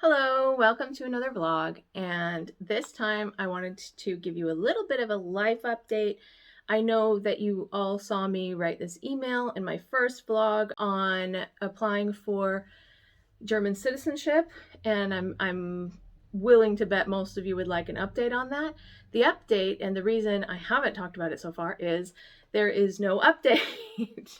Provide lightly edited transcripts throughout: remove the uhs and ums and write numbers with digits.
Hello, welcome to another vlog. And this time I wanted to give you a little bit of a life update. I know that you all saw me write this email in my first vlog on applying for German citizenship, and I'm willing to bet most of you would like an update on that. The update, and the reason I haven't talked about it so far, is there is no update.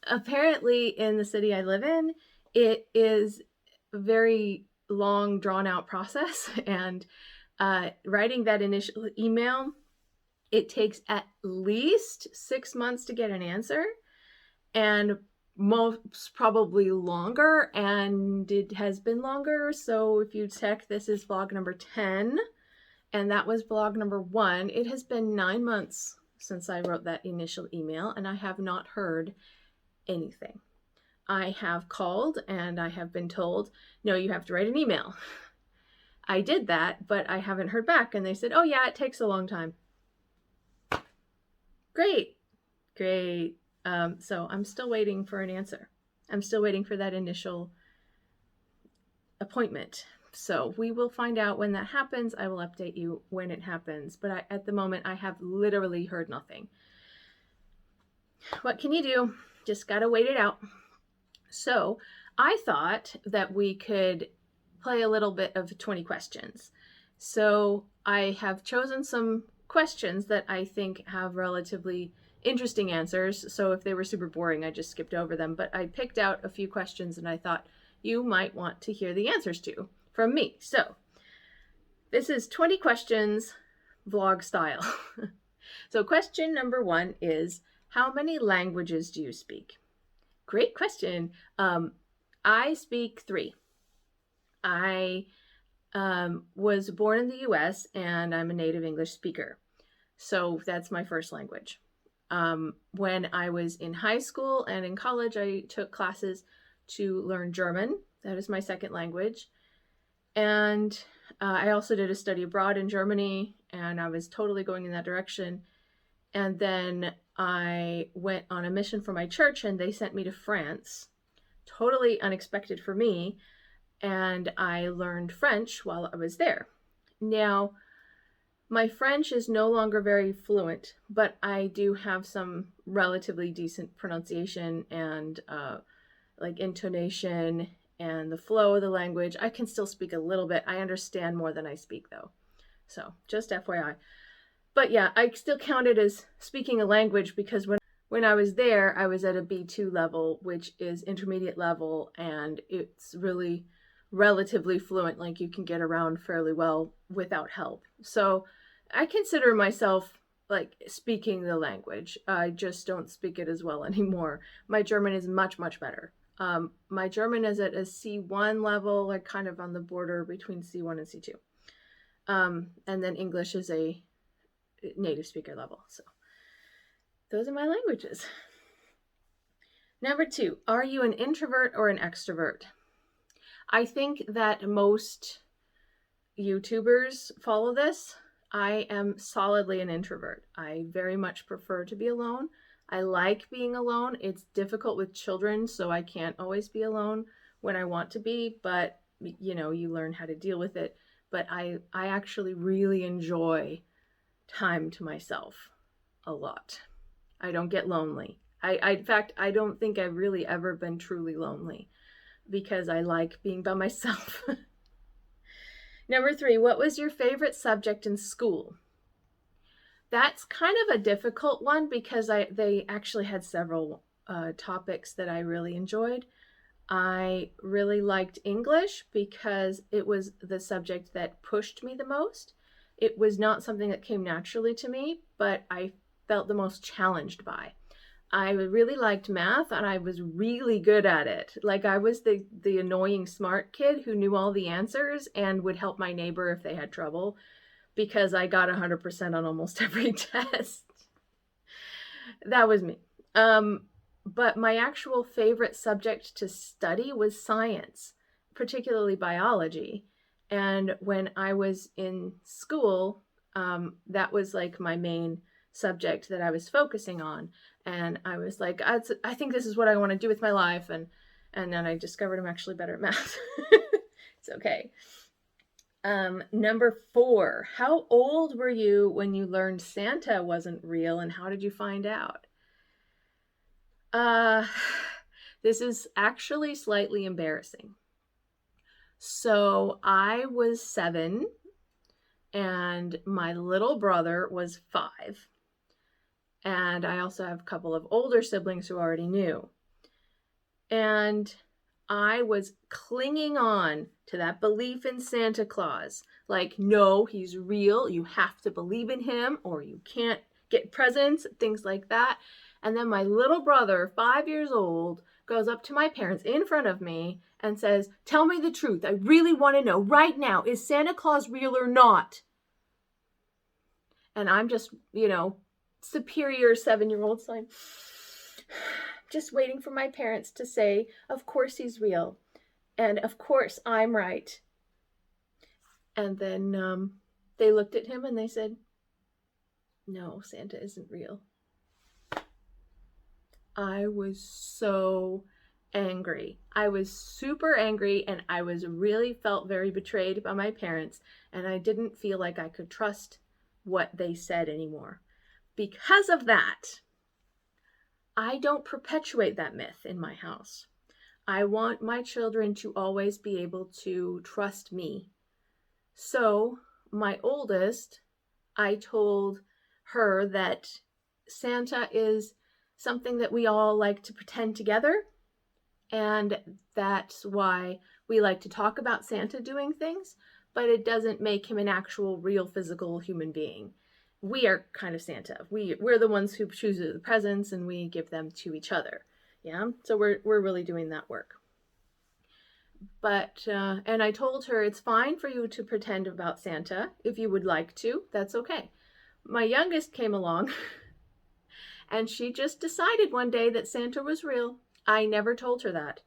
Apparently in the city I live in, it is a very long, drawn out process. And writing that initial email, it takes at least 6 months to get an answer, and most probably longer. And it has been longer. So if you check, this is vlog number 10, and that was vlog number 1. It has been 9 months since I wrote that initial email, and I have not heard anything. I have called and I have been told, no, you have to write an email. I did that, but I haven't heard back. And they said, oh, yeah, it takes a long time. Great, great. So I'm still waiting for an answer. I'm still waiting for that initial appointment. So we will find out when that happens. I will update you when it happens. But at the moment, I have literally heard nothing. What can you do? Just got to wait it out. So I thought that we could play a little bit of 20 questions. So I have chosen some questions that I think have relatively interesting answers. So if they were super boring, I just skipped over them. But I picked out a few questions and I thought you might want to hear the answers to from me. So this is 20 questions, vlog style. So question number 1 is, how many languages do you speak? Great question. I speak 3. I was born in the US and I'm a native English speaker. So that's my first language. When I was in high school and in college, I took classes to learn German. That is my second language. And I also did a study abroad in Germany, and I was totally going in that direction. And then I went on a mission for my church and they sent me to France. Totally unexpected for me. And I learned French while I was there. Now, my French is no longer very fluent, but I do have some relatively decent pronunciation and like intonation and the flow of the language. I can still speak a little bit. I understand more than I speak, though. So just FYI. But yeah, I still count it as speaking a language because when I was there, I was at a B2 level, which is intermediate level, and it's really relatively fluent. Like you can get around fairly well without help. So I consider myself like speaking the language. I just don't speak it as well anymore. My German is much, much better. My German is at a C1 level, like kind of on the border between C1 and C2. And then English is a native speaker level. So those are my languages. Number 2, are you an introvert or an extrovert? I think that most YouTubers follow this. I am solidly an introvert. I very much prefer to be alone. I like being alone. It's difficult with children, so I can't always be alone when I want to be, but you know, you learn how to deal with it. But I actually really enjoy time to myself a lot. I don't get lonely. In fact, I don't think I've really ever been truly lonely because I like being by myself. Number 3, what was your favorite subject in school? That's kind of a difficult one because they actually had several topics that I really enjoyed. I really liked English because it was the subject that pushed me the most. It was not something that came naturally to me, but I felt the most challenged by. I really liked math and I was really good at it. Like I was the annoying smart kid who knew all the answers and would help my neighbor if they had trouble because I got 100% on almost every test. That was me. But my actual favorite subject to study was science, particularly biology. And when I was in school, that was like my main subject that I was focusing on. And I was like, I think this is what I want to do with my life. And And then I discovered I'm actually better at math. It's okay. Number 4, how old were you when you learned Santa wasn't real, and how did you find out? Uh, this is actually slightly embarrassing. So I was 7 and my little brother was 5. And I also have a couple of older siblings who already knew. And I was clinging on to that belief in Santa Claus. Like, no, he's real. You have to believe in him or you can't get presents, things like that. And then my little brother, 5 years old, goes up to my parents in front of me and says, "Tell me the truth. I really want to know right now, is Santa Claus real or not?" And I'm just, superior 7-year-old, so I'm just waiting for my parents to say, "Of course he's real. And of course I'm right." And then they looked at him and they said, "No, Santa isn't real." I was so angry. I was super angry, and I really felt very betrayed by my parents, and I didn't feel like I could trust what they said anymore. Because of that, I don't perpetuate that myth in my house. I want my children to always be able to trust me. So, my oldest, I told her that Santa is something that we all like to pretend together, and that's why we like to talk about Santa doing things, but it doesn't make him an actual real physical human being. We are kind of Santa. We're the ones who choose the presents and we give them to each other. Yeah, so we're really doing that work. But and I told her it's fine for you to pretend about Santa if you would like to. That's okay. My youngest came along and she just decided one day that Santa was real. I never told her that.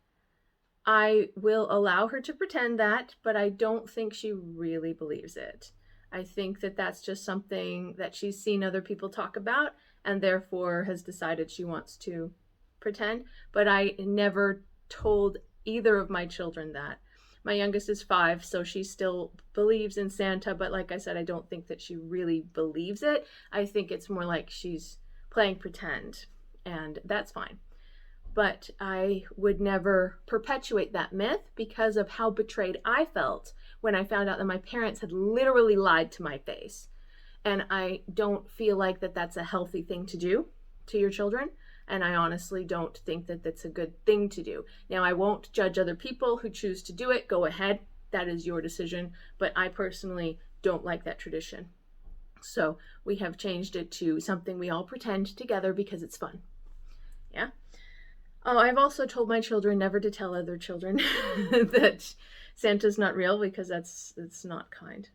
I will allow her to pretend that, but I don't think she really believes it. I think that that's just something that she's seen other people talk about and therefore has decided she wants to pretend. But I never told either of my children that. My youngest is 5, so she still believes in Santa, but like I said, I don't think that she really believes it. I think it's more like she's playing pretend, and that's fine. But I would never perpetuate that myth because of how betrayed I felt when I found out that my parents had literally lied to my face. And I don't feel like that that's a healthy thing to do to your children. And I honestly don't think that that's a good thing to do. Now, I won't judge other people who choose to do it. Go ahead. That is your decision. But I personally don't like that tradition. So we have changed it to something we all pretend together because it's fun. Yeah. Oh, I've also told my children never to tell other children that Santa's not real because it's not kind.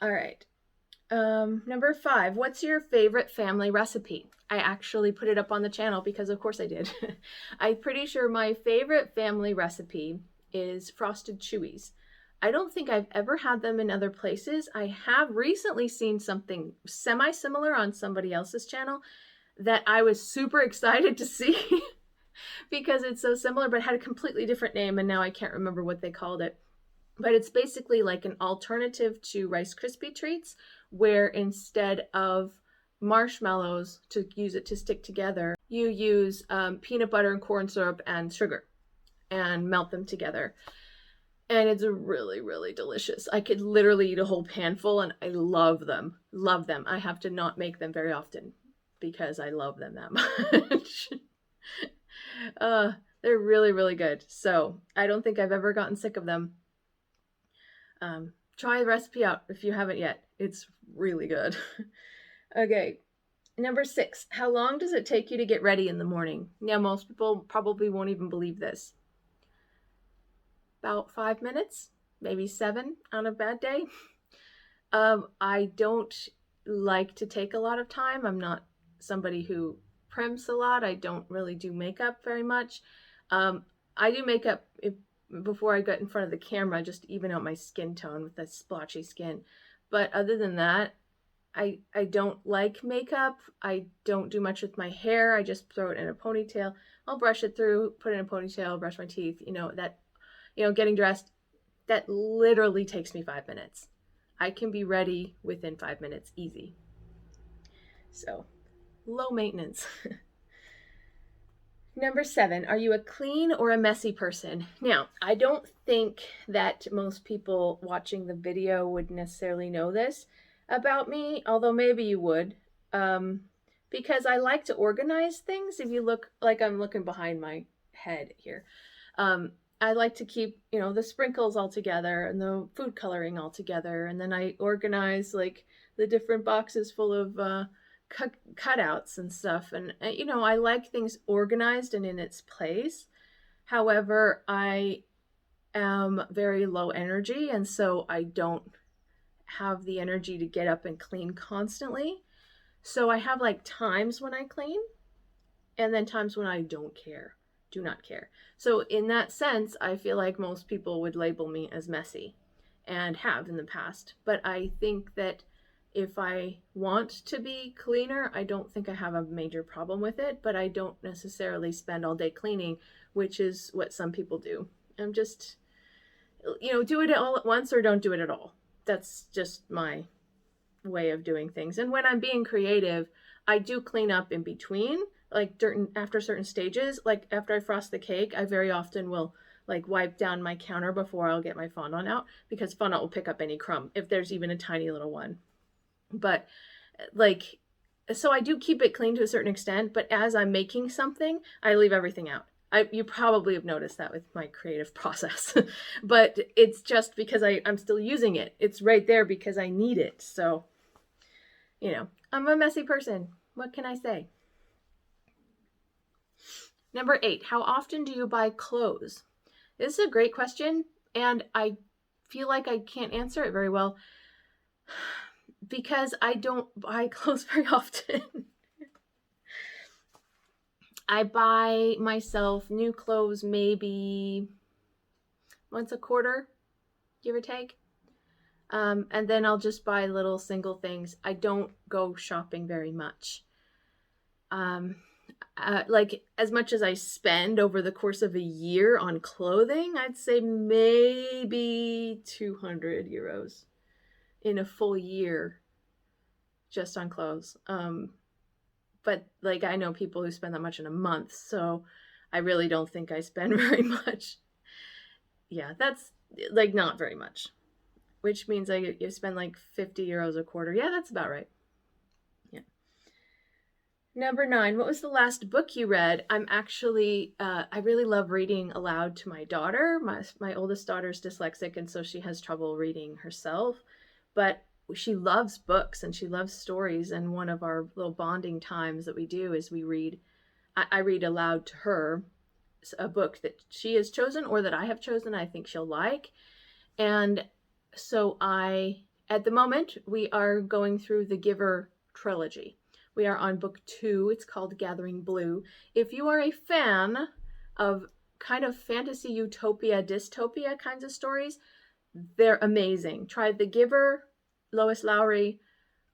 All right. Number 5, what's your favorite family recipe? I actually put it up on the channel because of course I did. I'm pretty sure my favorite family recipe is Frosted Chewies. I don't think I've ever had them in other places. I have recently seen something semi-similar on somebody else's channel that I was super excited to see because it's so similar, but had a completely different name, and now I can't remember what they called it. But it's basically like an alternative to Rice Krispie treats, where instead of marshmallows to use it to stick together, you use peanut butter and corn syrup and sugar and melt them together. And it's really, really delicious. I could literally eat a whole pan full, and I love them. Love them. I have to not make them very often because I love them that much. They're really, really good. So I don't think I've ever gotten sick of them. Try the recipe out if you haven't yet. It's really good. Okay. Number 6, how long does it take you to get ready in the morning? Now, most people probably won't even believe this. About 5 minutes, maybe 7 on a bad day. I don't like to take a lot of time. I'm not somebody who primps a lot. I don't really do makeup very much. I do makeup before I get in front of the camera, just to even out my skin tone with that splotchy skin. But other than that, I don't like makeup. I don't do much with my hair. I just throw it in a ponytail. I'll brush it through, put it in a ponytail, brush my teeth, getting dressed, that literally takes me 5 minutes. I can be ready within 5 minutes, easy. So, low maintenance. Number 7, are you a clean or a messy person? Now, I don't think that most people watching the video would necessarily know this about me, although maybe you would, because I like to organize things. If you look, like I'm looking behind my head here, I like to keep, the sprinkles all together and the food coloring all together, and then I organize like the different boxes full of cutouts and stuff. And I like things organized and in its place. However, I am very low energy, and so I don't have the energy to get up and clean constantly. So I have like times when I clean and then times when I do not care. So in that sense, I feel like most people would label me as messy, and have in the past. But I think that if I want to be cleaner, I don't think I have a major problem with it, but I don't necessarily spend all day cleaning, which is what some people do. I'm just, do it all at once or don't do it at all. That's just my way of doing things. And when I'm being creative, I do clean up in between, like after certain stages. Like after I frost the cake, I very often will like wipe down my counter before I'll get my fondant out, because fondant will pick up any crumb if there's even a tiny little one. But like, so I do keep it clean to a certain extent, but as I'm making something, I leave everything out. You probably have noticed that with my creative process, but it's just because I'm still using it. It's right there because I need it. So, I'm a messy person. What can I say? Number 8, how often do you buy clothes? This is a great question, and I feel like I can't answer it very well because I don't buy clothes very often. I buy myself new clothes maybe once a quarter, give or take. And then I'll just buy little single things. I don't go shopping very much. Like as much as I spend over the course of a year on clothing, I'd say maybe 200 euros in a full year just on clothes. But like I know people who spend that much in a month, so I really don't think I spend very much. Yeah, that's like not very much, which means you spend like 50 euros a quarter. Yeah, that's about right. Yeah. Number 9, what was the last book you read? I'm actually, I really love reading aloud to my daughter. My oldest daughter's dyslexic, and so she has trouble reading herself. But she loves books and she loves stories. And one of our little bonding times that we do is I read aloud to her a book that she has chosen or that I have chosen, I think she'll like. And so at the moment, we are going through the Giver trilogy. We are on book 2. It's called Gathering Blue. If you are a fan of kind of fantasy utopia, dystopia kinds of stories, they're amazing. Try The Giver, Lois Lowry,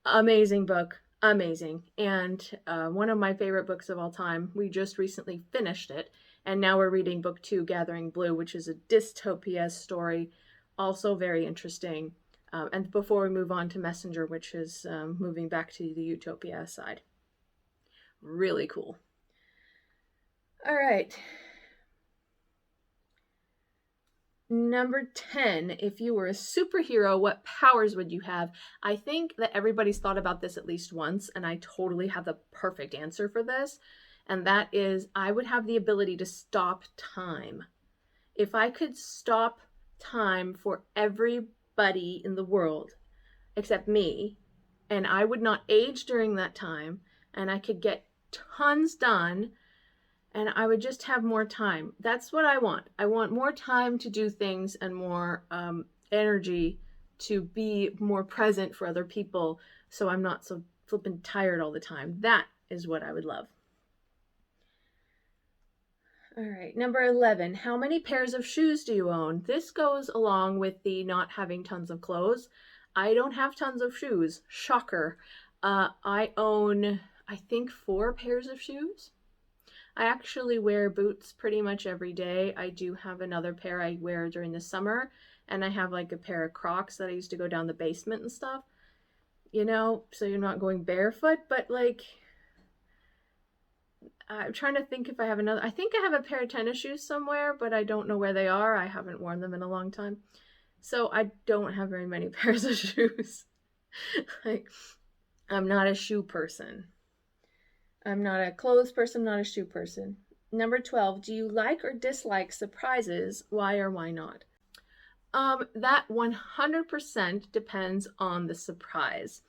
amazing book, amazing. And one of my favorite books of all time. We just recently finished it, and now we're reading book 2, Gathering Blue, which is a dystopia story, also very interesting. And before we move on to Messenger, which is moving back to the utopia side. Really cool. All right. Number 10, if you were a superhero, what powers would you have? I think that everybody's thought about this at least once, and I totally have the perfect answer for this. And that is, I would have the ability to stop time. If I could stop time for everybody in the world except me, and I would not age during that time, and I could get tons done, and I would just have more time. That's what I want. I want more time to do things and more energy to be more present for other people, so I'm not so flippin' tired all the time. That is what I would love. All right, number 11, how many pairs of shoes do you own? This goes along with the not having tons of clothes. I don't have tons of shoes. Shocker. I own, I think, 4 pairs of shoes. I actually wear boots pretty much every day. I do have another pair I wear during the summer, and I have like a pair of Crocs that I used to go down the basement and stuff, so you're not going barefoot, but like I'm trying to think if I have another. I think I have a pair of tennis shoes somewhere, but I don't know where they are. I haven't worn them in a long time. So I don't have very many pairs of shoes. Like, I'm not a shoe person. I'm not a clothes person, I'm not a shoe person. Number 12, do you like or dislike surprises? Why or why not? That 100% depends on the surprise.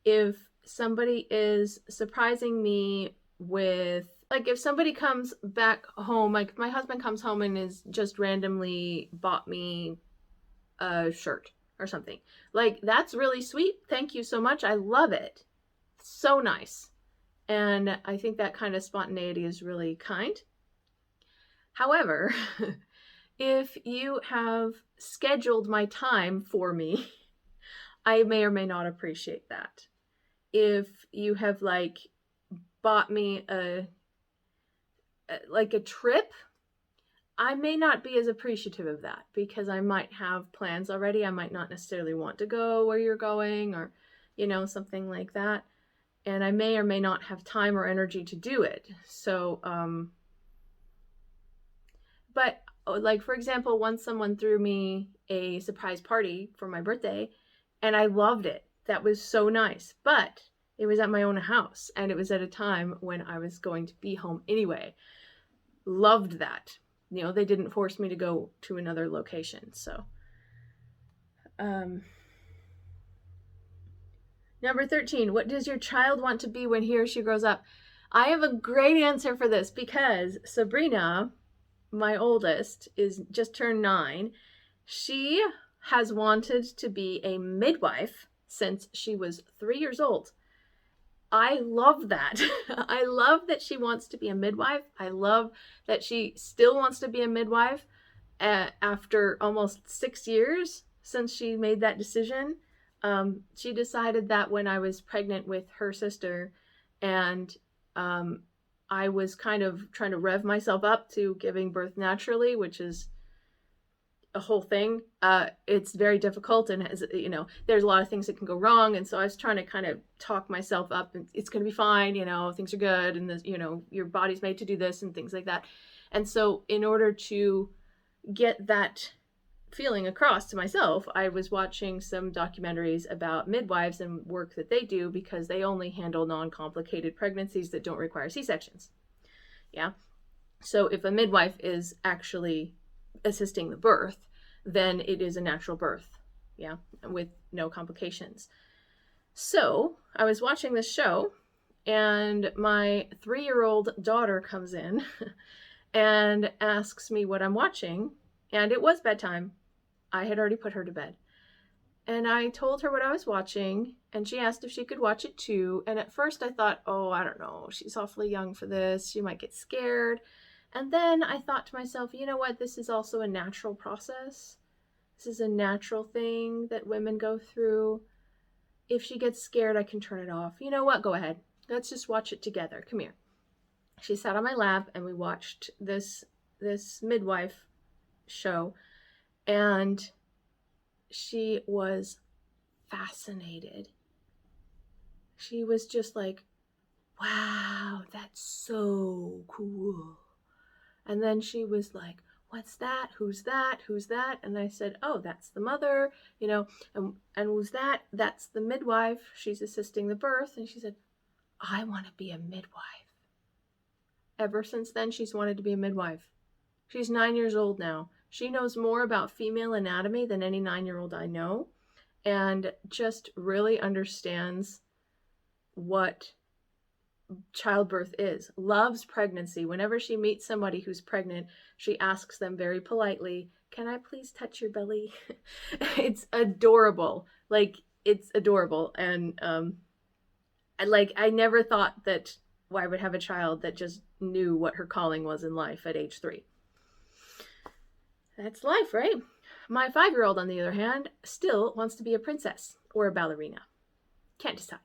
If somebody is surprising me with, like, if somebody comes back home, like my husband comes home and is just randomly bought me a shirt or something, like, that's really sweet. Thank you so much. I love it. So nice. And I think that kind of spontaneity is really kind. However, if you have scheduled my time for me, I may or may not appreciate that. If you have like bought me a trip, I may not be as appreciative of that because I might have plans already. I might not necessarily want to go where you're going, or something like that. And I may or may not have time or energy to do it. So, but like, for example, once someone threw me a surprise party for my birthday and I loved it. That was so nice. But it was at my own house and it was at a time when I was going to be home anyway. Loved that. They didn't force me to go to another location. So, number 13, what does your child want to be when he or she grows up? I have a great answer for this because Sabrina, my oldest, is just turned 9. She has wanted to be a midwife since she was 3 years old. I love that. I love that she wants to be a midwife. I love that she still wants to be a midwife after almost 6 years since she made that decision. She decided that when I was pregnant with her sister, and I was kind of trying to rev myself up to giving birth naturally, which is a whole thing. It's very difficult, and there's a lot of things that can go wrong. And so I was trying to kind of talk myself up, and it's going to be fine. Things are good, and this, your body's made to do this, and things like that. And so, in order to get that feeling across to myself, I was watching some documentaries about midwives and work that they do because they only handle non-complicated pregnancies that don't require C-sections. Yeah. So if a midwife is actually assisting the birth, then it is a natural birth. Yeah. With no complications. So I was watching this show and my 3-year-old daughter comes in and asks me what I'm watching. And it was bedtime. I had already put her to bed. And I told her what I was watching, and she asked if she could watch it too. And at first I thought, oh, I don't know, she's awfully young for this. She might get scared. And then I thought to myself, you know what? This is also a natural process. This is a natural thing that women go through. If she gets scared, I can turn it off. You know what? Go ahead. Let's just watch it together. Come here. She sat on my lap and we watched this midwife show. And she was fascinated. She was just like, wow, that's so cool. And then she was like, what's that? Who's that? Who's that? And I said, oh, that's the mother, and who's that? That's the midwife. She's assisting the birth. And she said, I want to be a midwife. Ever since then, she's wanted to be a midwife. She's 9 years old now. She knows more about female anatomy than any 9-year-old I know, and just really understands what childbirth is, loves pregnancy. Whenever she meets somebody who's pregnant, she asks them very politely, can I please touch your belly? It's adorable. It's adorable. And I never thought that I would have a child that just knew what her calling was in life at age 3. That's life, right? My 5-year-old, on the other hand, still wants to be a princess or a ballerina. Can't decide.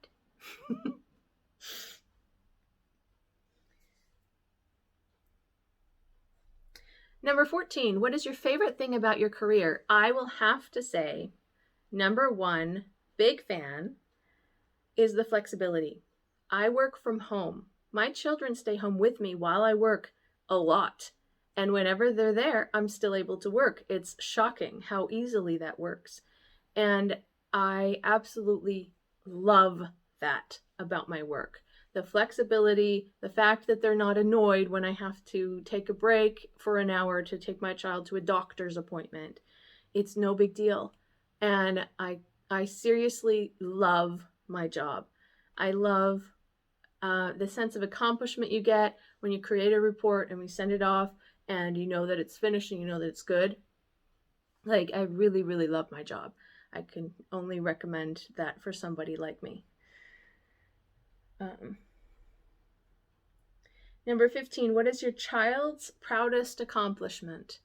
Number 14, what is your favorite thing about your career? I will have to say, number one, big fan, is the flexibility. I work from home. My children stay home with me while I work a lot. And whenever they're there, I'm still able to work. It's shocking how easily that works. And I absolutely love that about my work. The flexibility, the fact that they're not annoyed when I have to take a break for an hour to take my child to a doctor's appointment. It's no big deal. And I seriously love my job. I love the sense of accomplishment you get when you create a report and we send it off and you know that it's finished and you know that it's good. Like, I really, really love my job. I can only recommend that for somebody like me. Number 15, what is your child's proudest accomplishment?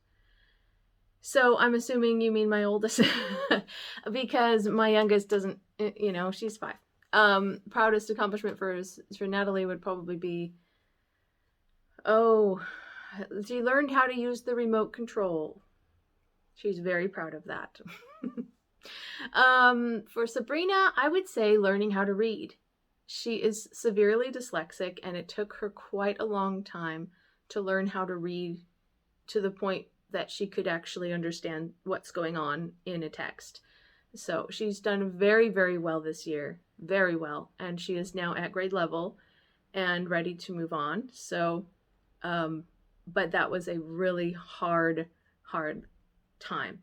So I'm assuming you mean my oldest, because my youngest doesn't, she's 5. Proudest accomplishment for Natalie would probably be, she learned how to use the remote control. She's very proud of that. For Sabrina, I would say learning how to read. She is severely dyslexic, and it took her quite a long time to learn how to read to the point that she could actually understand what's going on in a text. So she's done very, very well this year, very well, and she is now at grade level and ready to move on. So, but that was a really hard time.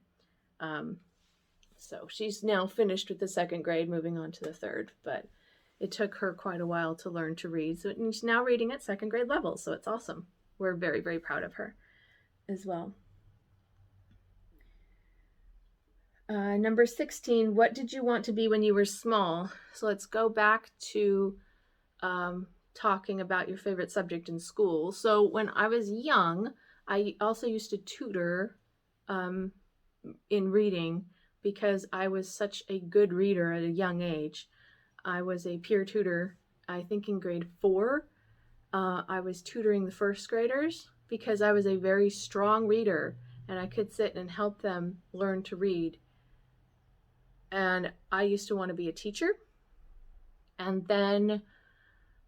So she's now finished with the 2nd grade, moving on to the 3rd, but it took her quite a while to learn to read. So she's now reading at 2nd grade level, so it's awesome. We're very, very proud of her as well. Number 16, what did you want to be when you were small? So let's go back to talking about your favorite subject in school. So when I was young, I also used to tutor in reading because I was such a good reader at a young age. I was a peer tutor, I think in grade 4. I was tutoring the 1st graders because I was a very strong reader and I could sit and help them learn to read. And I used to want to be a teacher. And then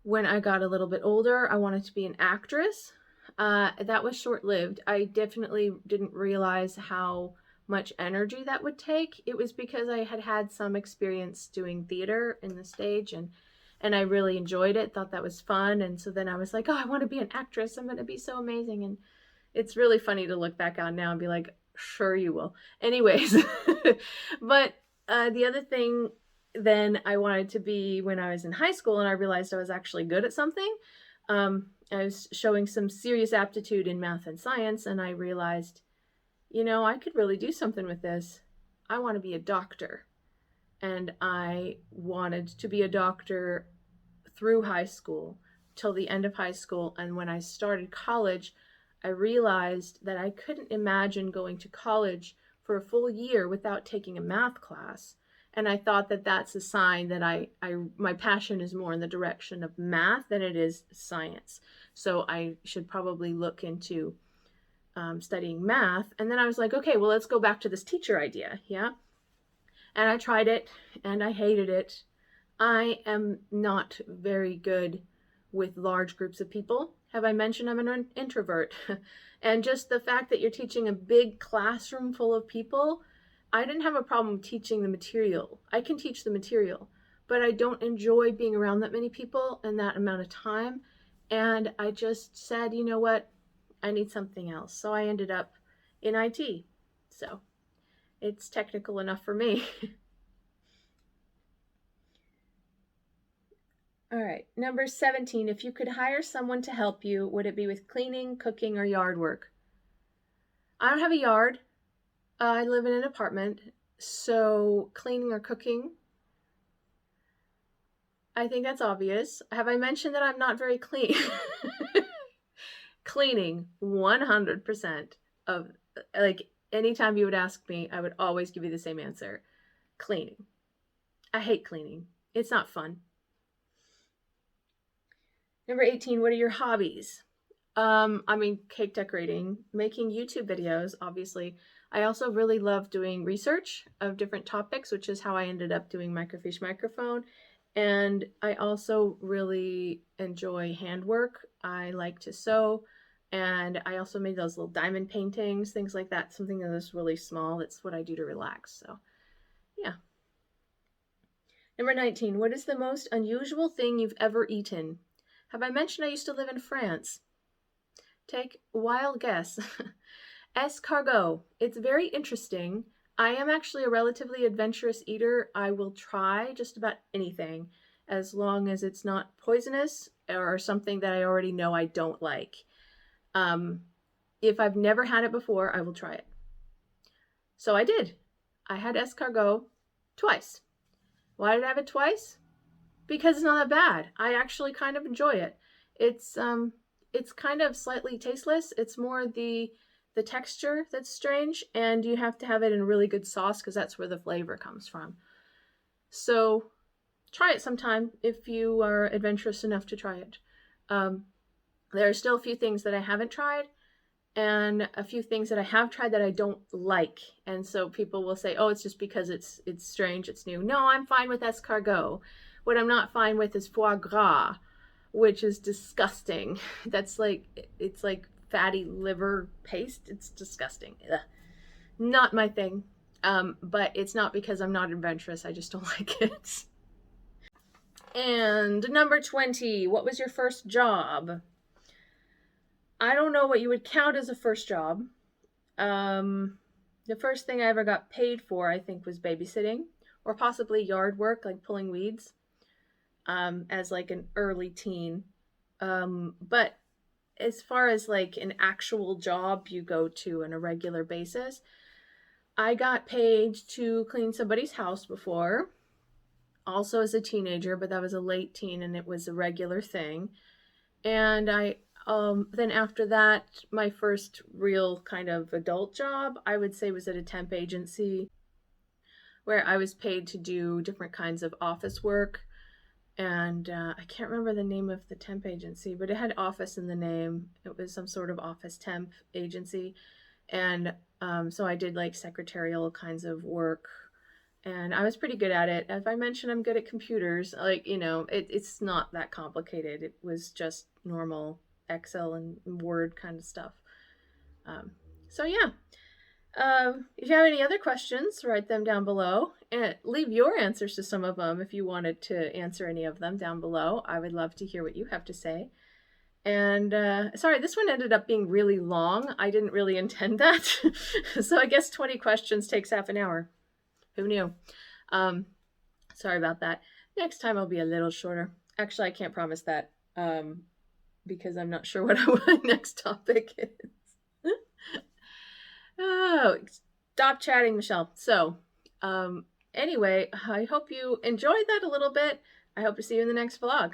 when I got a little bit older, I wanted to be an actress. That was short-lived. I definitely didn't realize how much energy that would take. It was because I had had some experience doing theater in the stage, and I really enjoyed it, thought that was fun. And so then I was like, oh, I want to be an actress. I'm going to be so amazing. And it's really funny to look back on now and be like, sure you will. Anyways, but the other thing then I wanted to be when I was in high school, and I realized I was actually good at something. I was showing some serious aptitude in math and science, and I realized, I could really do something with this. I want to be a doctor. And I wanted to be a doctor through high school till the end of high school. And when I started college, I realized that I couldn't imagine going to college for a full year without taking a math class. And I thought that that's a sign that my passion is more in the direction of math than it is science. So I should probably look into studying math. And then I was like, okay, well, let's go back to this teacher idea. Yeah. And I tried it and I hated it. I am not very good with large groups of people. Have I mentioned I'm an introvert? And just the fact that you're teaching a big classroom full of people, I didn't have a problem teaching the material. I can teach the material, but I don't enjoy being around that many people and that amount of time. And I just said, you know what? I need something else. So I ended up in IT. So it's technical enough for me. All right, number 17, if you could hire someone to help you, would it be with cleaning, cooking, or yard work? I don't have a yard. I live in an apartment, so cleaning or cooking, I think that's obvious. Have I mentioned that I'm not very clean? Cleaning, 100% of, like, anytime you would ask me, I would always give you the same answer. Cleaning. I hate cleaning. It's not fun. Number 18, what are your hobbies? I mean, cake decorating, making YouTube videos, obviously. I also really love doing research of different topics, which is how I ended up doing Microfiche Microphone. And I also really enjoy handwork. I like to sew, and I also made those little diamond paintings, things like that, something that is really small. That's what I do to relax. So, yeah. Number 19, what is the most unusual thing you've ever eaten? Have I mentioned I used to live in France? Take a wild guess. Escargot. It's very interesting. I am actually a relatively adventurous eater. I will try just about anything as long as it's not poisonous or something that I already know I don't like. Um, if I've never had it before, I will try it. So I did. I had escargot twice. Why did I have it twice? Because it's not that bad. I actually kind of enjoy it. It's kind of slightly tasteless. It's more the texture that's strange, and you have to have it in a really good sauce because that's where the flavor comes from. So try it sometime if you are adventurous enough to try it. Um, there are still a few things that I haven't tried, and a few things that I have tried that I don't like. And so people will say, "Oh, it's just because it's strange, it's new." No, I'm fine with escargot. What I'm not fine with is foie gras, which is disgusting. That's like it's like fatty liver paste. It's disgusting. Ugh. Not my thing. But it's not because I'm not adventurous. I just don't like it. And number 20, what was your first job? I don't know what you would count as a first job. Um, the first thing I ever got paid for, I think, was babysitting or possibly yard work, like pulling weeds, as like an early teen. But as far as like an actual job you go to on a regular basis, I got paid to clean somebody's house before, also as a teenager, but that was a late teen and it was a regular thing. And I then after that, my first real kind of adult job, I would say, was at a temp agency where I was paid to do different kinds of office work. And I can't remember the name of the temp agency, but it had office in the name. It was some sort of office temp agency. And so I did like secretarial kinds of work. And I was pretty good at it. As I mentioned, I'm good at computers. Like, it's not that complicated. It was just normal Excel and Word kind of stuff. Um, so, yeah. If you have any other questions, write them down below and leave your answers to some of them if you wanted to answer any of them down below. I would love to hear what you have to say. And sorry, this one ended up being really long. I didn't really intend that. So I guess 20 questions takes half an hour. Who knew? Um, sorry about that. Next time I'll be a little shorter. Actually, I can't promise that because I'm not sure what my next topic is. Oh, stop chatting, Michelle. So, anyway, I hope you enjoyed that a little bit. I hope to see you in the next vlog.